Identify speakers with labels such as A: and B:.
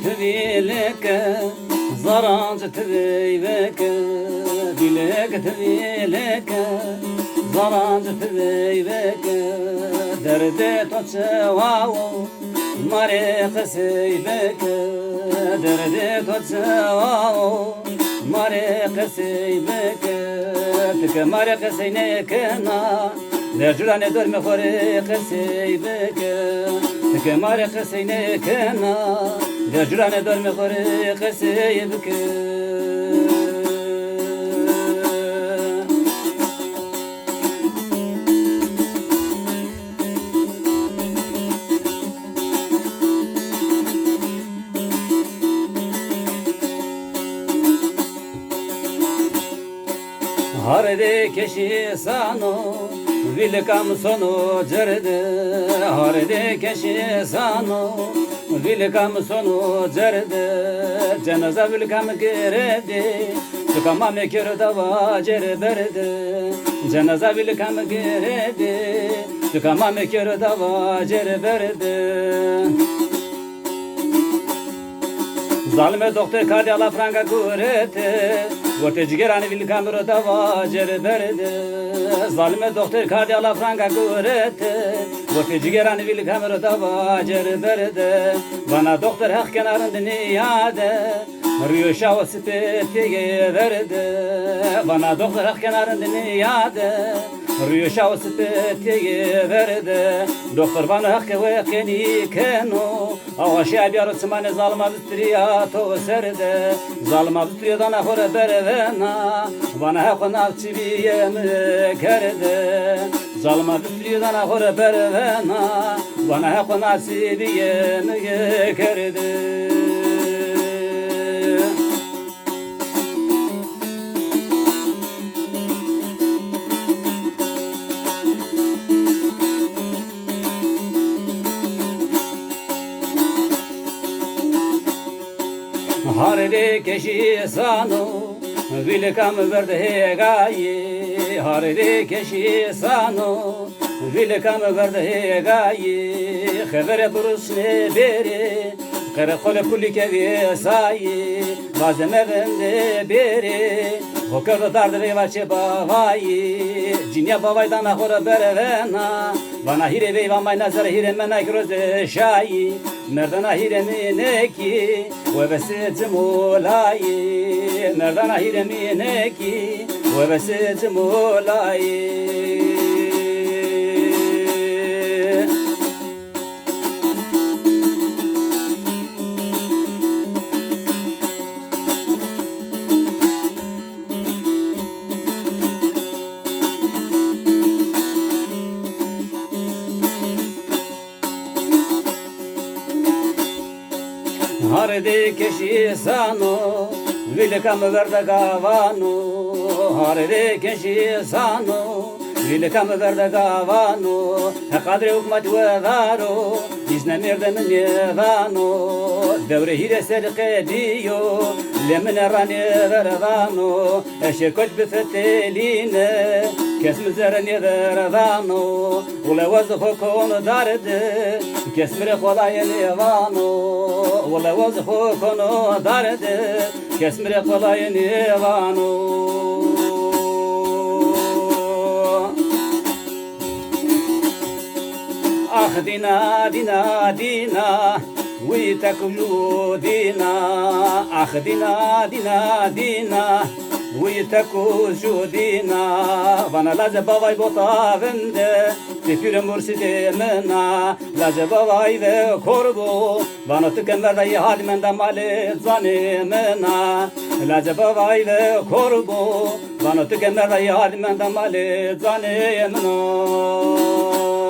A: تبيلك زرانج تبيبك بيلك تبيلك زرانج تبيبك دردي تتواو مريق سيبك دردي تتواو مريق سيبك تك مريق سينكنا درجلان دور مخورق سيبك تك مريق سينكنا درجلان دور مخورق سيبك Harde keşi sano vilkam sonu cerde harde keşi sano vilkam sonu cerde cenaza vilkam gerede tukama mekir dava cerberde cenaza vilkam gerede tukama mekir dava cerberde Zalme doktor kardiyala franga kurete Vorte cigerani vil kamero dava cerberde Zalme doktor kardiyala franga kurete Vorte cigerani vil kamero dava cerberde Bana doktor hak kenarında niyade Rüyuşa o sepetiye verdi Bana doktor hak kenarında niyade Rüyuşa o sepetiye verdi Doktor bana hak ve keni kenu Avaşı abiyarı tımane zalma bistriya to serde Zalma bistriya dana hore berevena Bana hak navçibiye mi kerde Zalma bistriya dana hore berevena Bana hak navçibiye mi kerde Harde keşi sano vilkam verde gayi Harde keşi sano vilkam verde gayi Khaber burusne beri Karakol kulli kevi sayi Bazem evinde beri Hokar dardı revaçe bavayi Cinya bavaydan ahora berevena Vana hire veyvamay nazar hire menak roze şayi Merdana hire mineki Ve besit mulayi Merdana hire mineki Ve besit mulayi Harde keşi sano vilkam verde gavano Harde keşi sano vilkam verde gavano Kadri hukmet ve daro İzne merdemin yevano Devre hire serke diyo Lemin erani verdano Eşekot bifeteline Kesmi zerni verdano Ule vazıfı konu dardı Kesmire kolayın evano Ule vazıfı konu dardı Kesmire kolayın evano Ah dina dina dina ويتك وجودنا أخ دينا دينا دينا ويتك وجودنا وانا لازم باباي بوطا بنده تفير مرسيدي منا لازم باباي ve korbu وانا تكمل رأي هاد من دمالي زاني منا لازم باباي ve korbu وانا تكمل رأي هاد من دمالي زاني منا